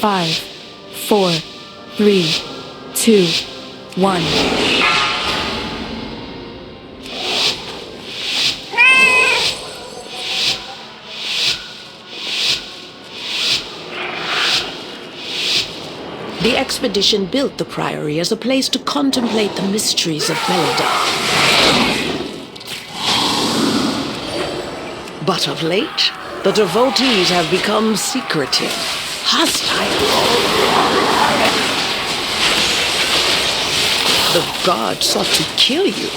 5, 4, 3, 2, 1. The expedition built the Priory as a place to contemplate the mysteries of Melodar. But of late, the devotees have become secretive, hostile. The god sought to kill you.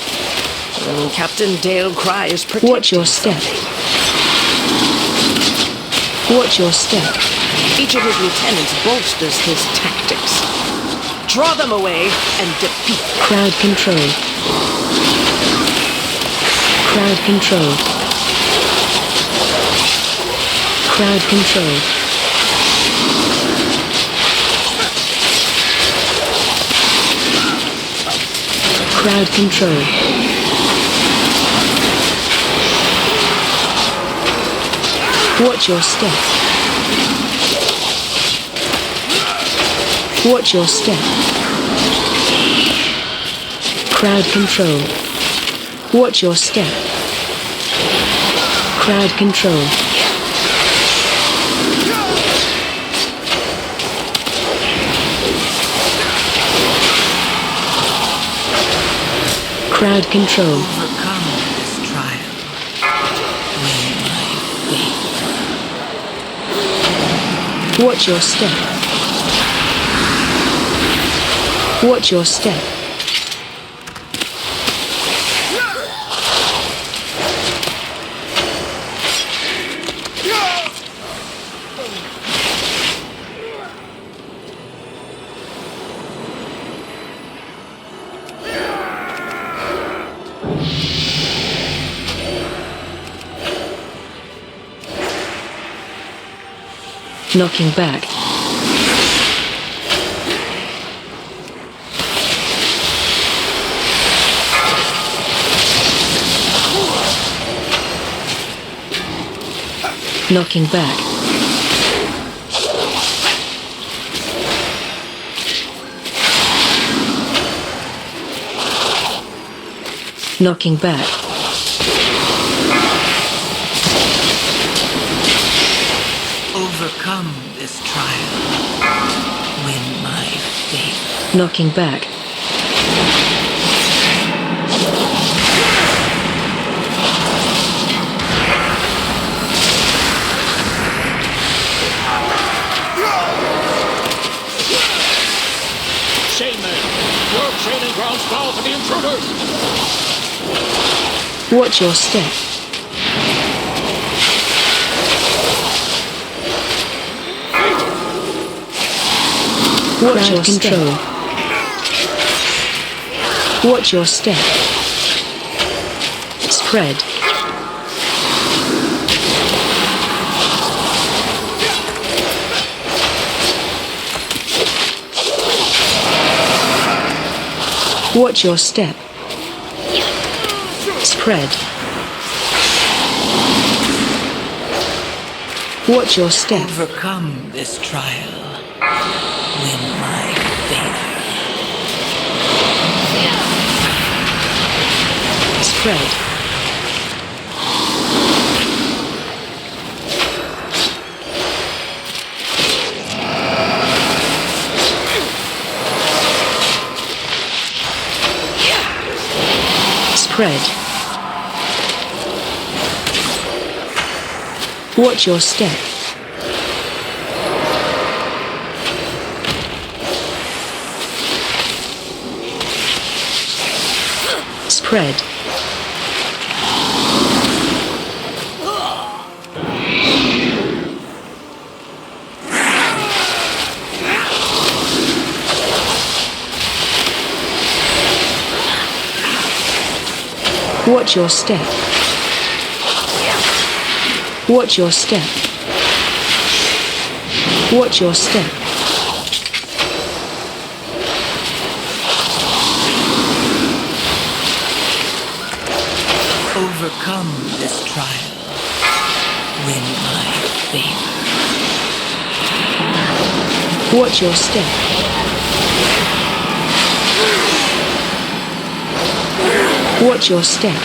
And Captain Dale cries protect. Watch your step. Watch your step. Each of his lieutenants bolsters his tactics. Draw them away and defeat them. Crowd control. Crowd control. Crowd control. Crowd control. Watch your step. Watch your step. Crowd control. Watch your step. Crowd control. Crowd control. Overcome this trial. Win my faith. Watch your step. Watch your step. Knocking back. Knocking back. Knocking back. Overcome this trial. Win my faith. Knocking back. Your training grounds fall for the intruders! Watch your step. Watch your control. Watch your step. Spread. Watch your step. Spread. Watch your step. Overcome this trial. Win my favor. Spread. Spread. Watch your step. Spread. Watch your step. Watch your step. Watch your step. Overcome this trial. Win my favor. Watch your step. Watch your step.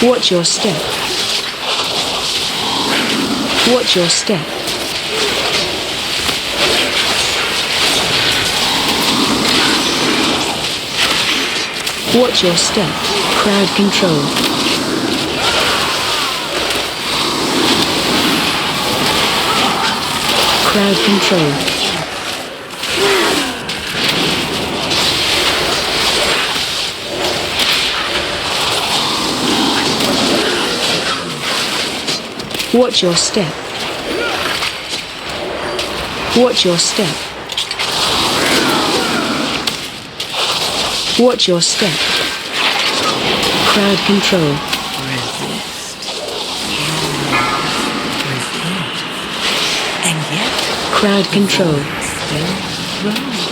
Watch your step. Watch your step. Watch your step. Crowd control. Crowd control. Watch your step. Watch your step. Watch your step. Crowd control. Resist. Resist. And yet, Crowd control. still grows.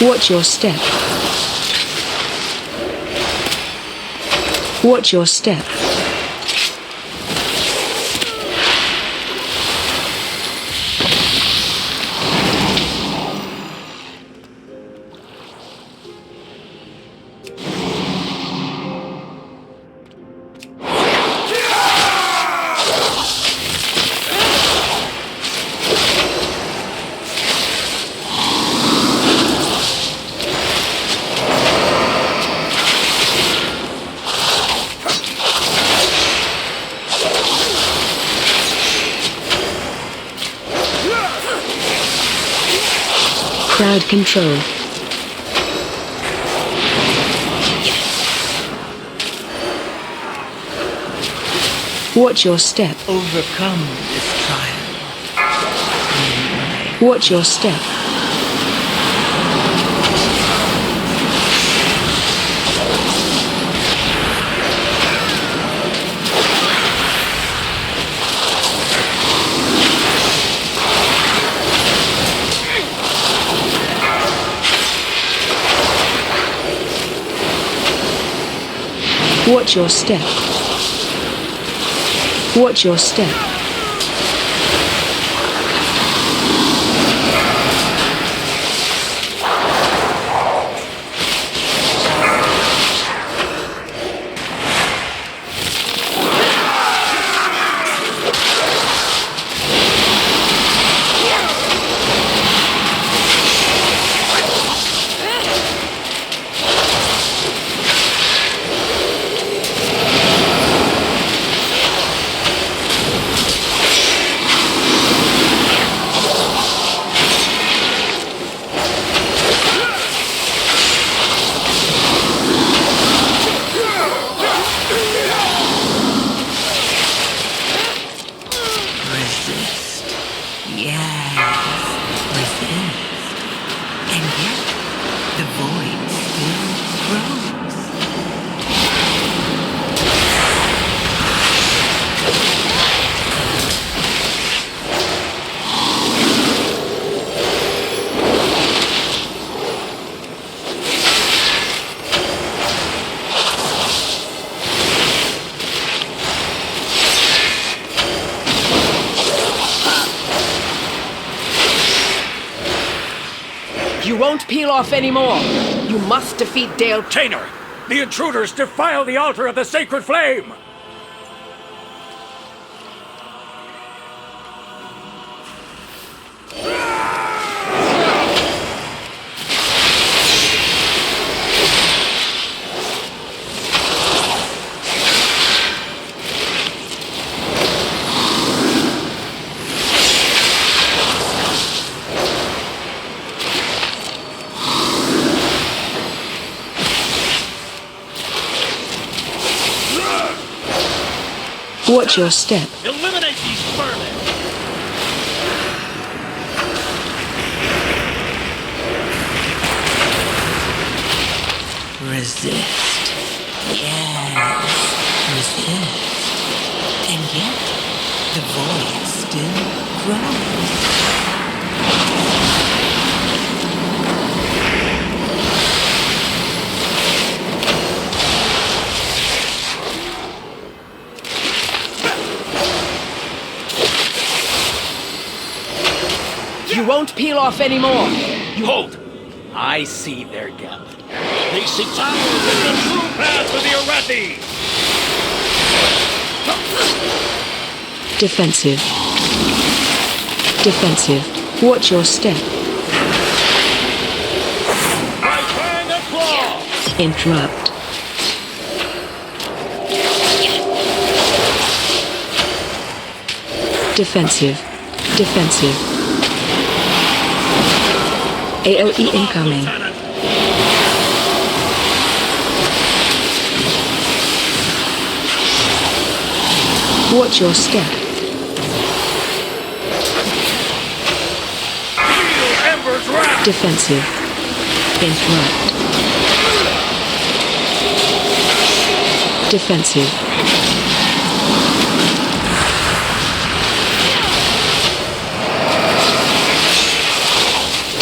Watch your step. Watch your step. Crowd control. Watch your step. Overcome this trial. Watch your step. Watch your step. Watch your step. Resist. Yes. Resist. And yet, the void still grows. You won't peel off anymore. You must defeat Dale. Tainer! The intruders defile the altar of the sacred flame! Watch your step. Eliminate these vermin! Resist. Yes, resist. And yet, the void still grows. You won't peel off anymore. Hold! I see their gambit. They seek towers in the true path to the Arathi! Defensive. Defensive. Watch your step. Right hand and claw! Interrupt. Defensive. Defensive. AOE incoming. Lieutenant. Watch your step. Feel Ember's wrath! Defensive. Interrupt. Defensive.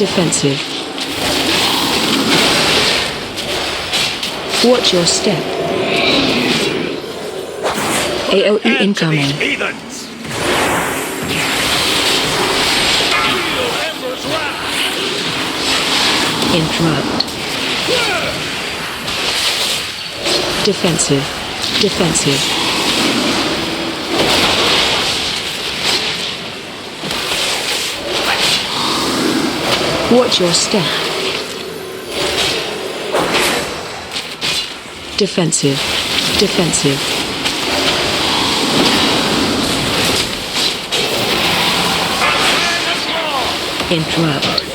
Defensive. Watch your step. AOE And to incoming. these heathens! Feel Ember's wrath! Interrupt. Defensive. Defensive. Watch your step. Defensive. Defensive. Interrupt.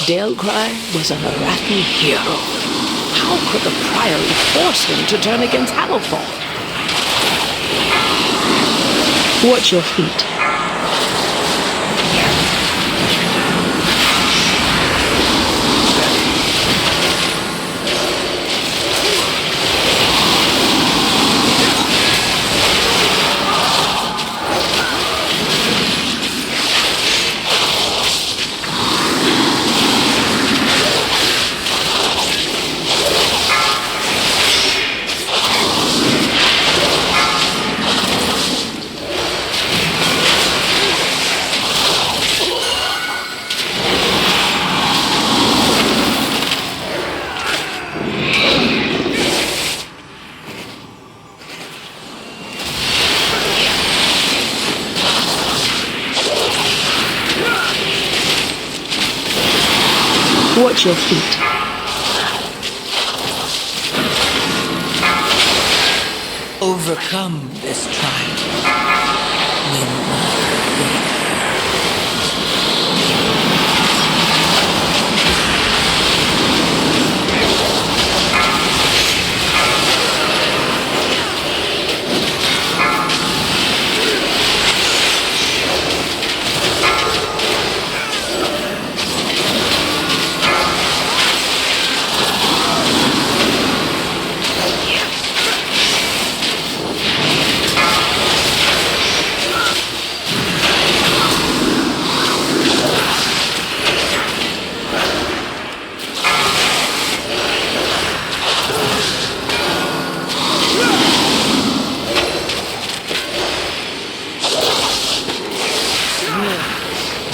Dalcry was an Arathi hero. How could the Priory force him to turn against Hammerfall? Watch your feet. Watch your feet. Overcome this trial. Win the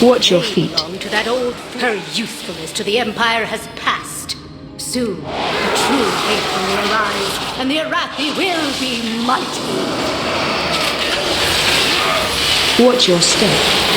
Watch your feet. Belong to that old. Her usefulness to the Empire has passed. Soon, the true faithful will arise, and the Arathi will be mighty. Watch your step.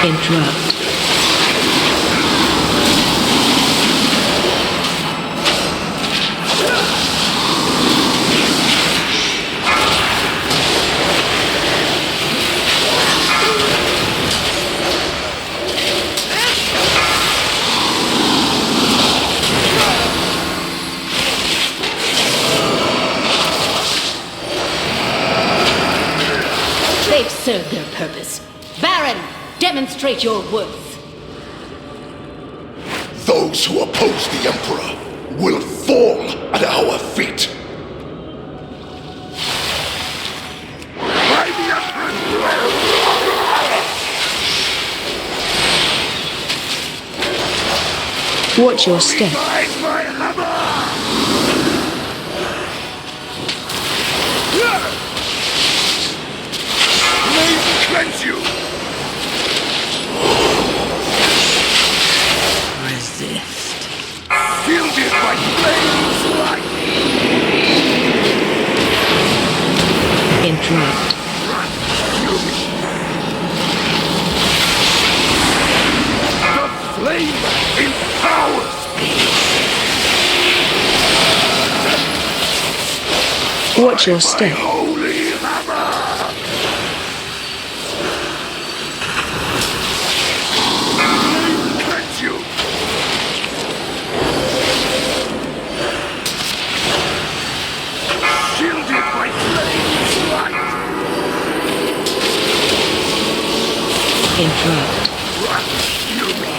Interrupt. They've served their purpose. Baron, demonstrate your worth. Those who oppose the Emperor will fall at our feet. By the Emperor's will! Watch your step. By my hammer! Cleanse you! Resist. Shielded by flames light! Interrupt. The flame empowers me! Watch your step. Holy hammer! Cleanse you! Shielded by flames light! Interrupt. Rescue me!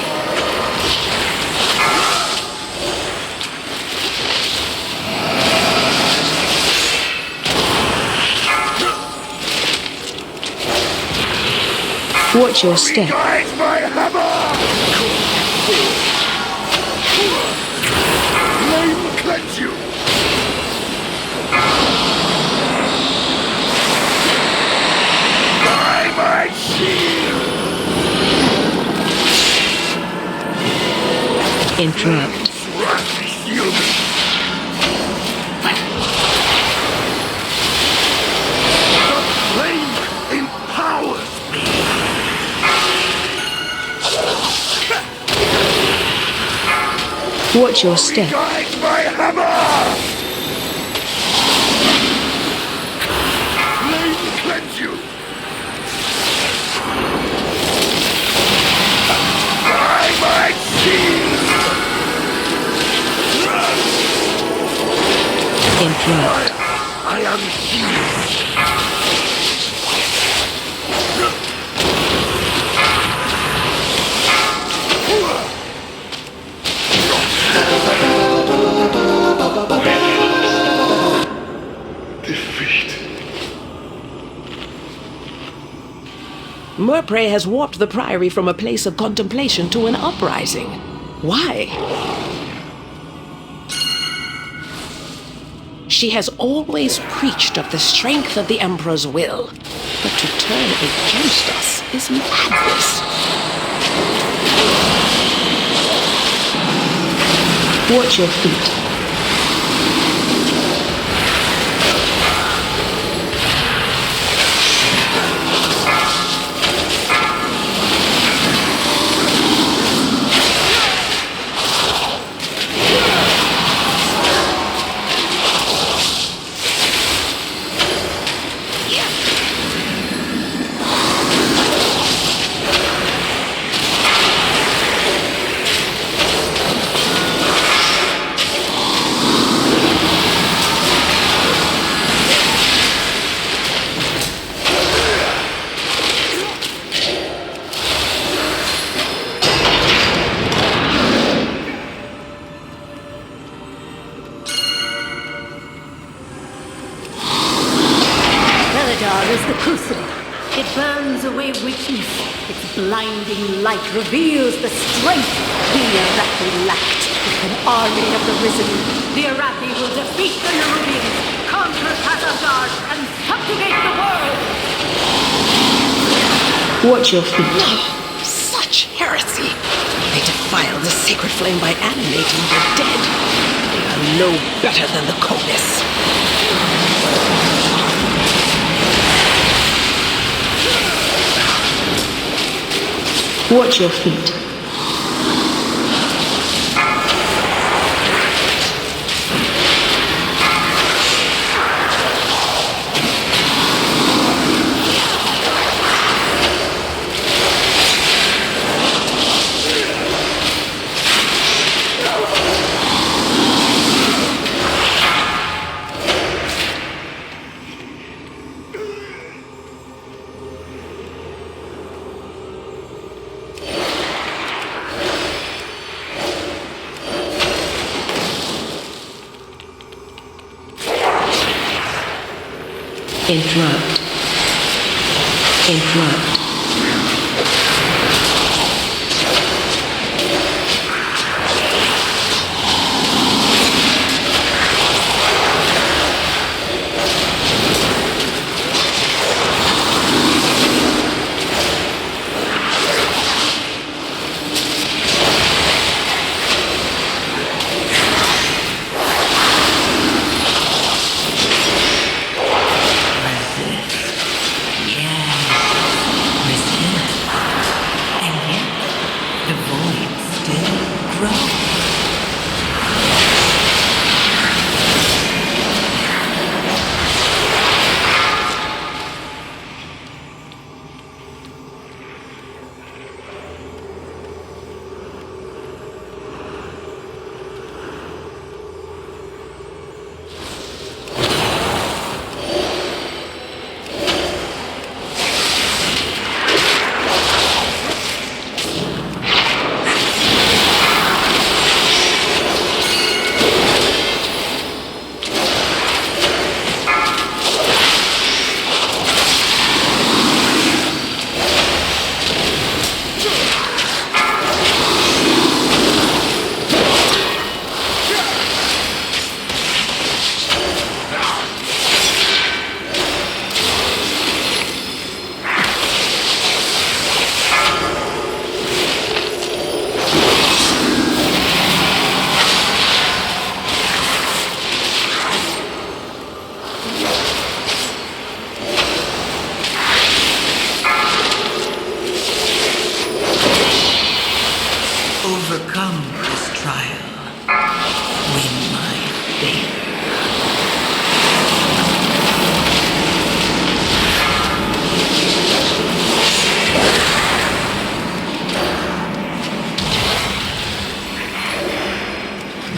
Watch your step. Guide my hammer! Flame cleanse you! By my shield! Interrupt. Rescue me! The flame empowers me! Watch your step. Guide my hammer! Flame cleanse you! By my shield! Interrupt. I am healed! Defeat. Murpray has warped the Priory from a place of contemplation to an uprising. Why? She has always preached of the strength of the Emperor's will, but to turn against us is madness. Watch your feet. Is the crucible. It burns away weakness. Its blinding light reveals the strength the Arathi lacked. With an army of the risen, the Arathi will defeat the Nerubians, conquer Khazar, and subjugate the world. Watch your feet. No, such heresy. They defile the sacred flame by animating the dead. They are no better than the Conis. Watch your feet. Interrupt. Interrupt. Overcome this trial. Win my favor.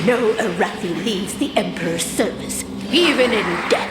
No Arathi leaves the Emperor's service, even in death.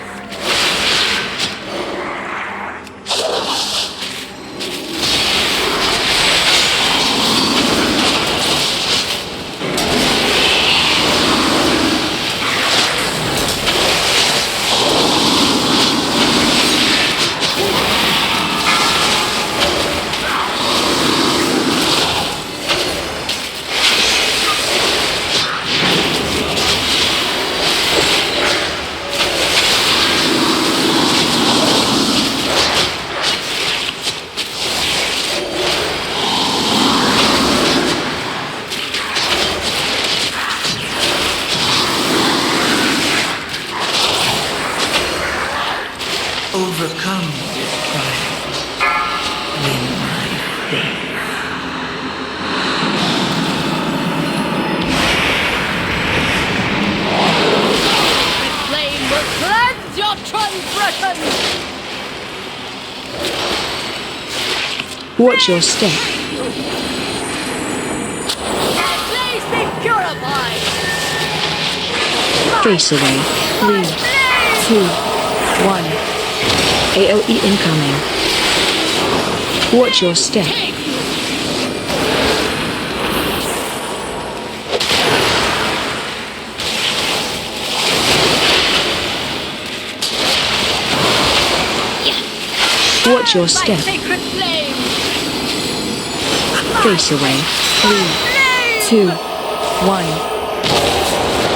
Overcome this trial. Win my favor. The flame will cleanse your transgressions! Watch your step. Please be purified! Face away. 3, 2, 1. AOE incoming. Watch your step. Watch your step. Sacred flame! Face away. 3, 2, 1.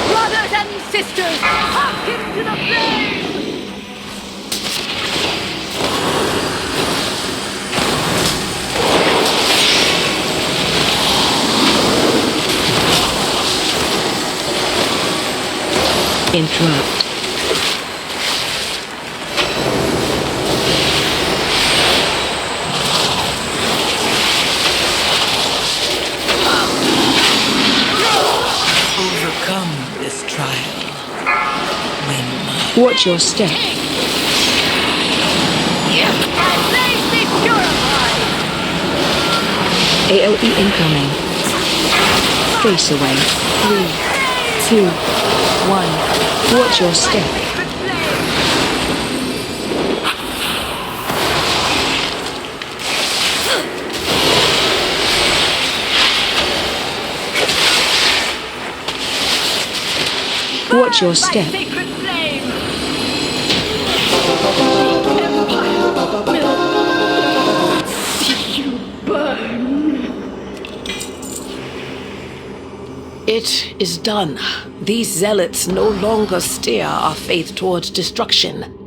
Brothers and sisters, hearken to the flame! Interrupt. Watch your step. My flames be purified! AoE incoming. Face away. 3, 2, 1. Watch your step. Watch your step. Sacred flame! The Empire will see you burn. It is done. These zealots no longer steer our faith towards destruction.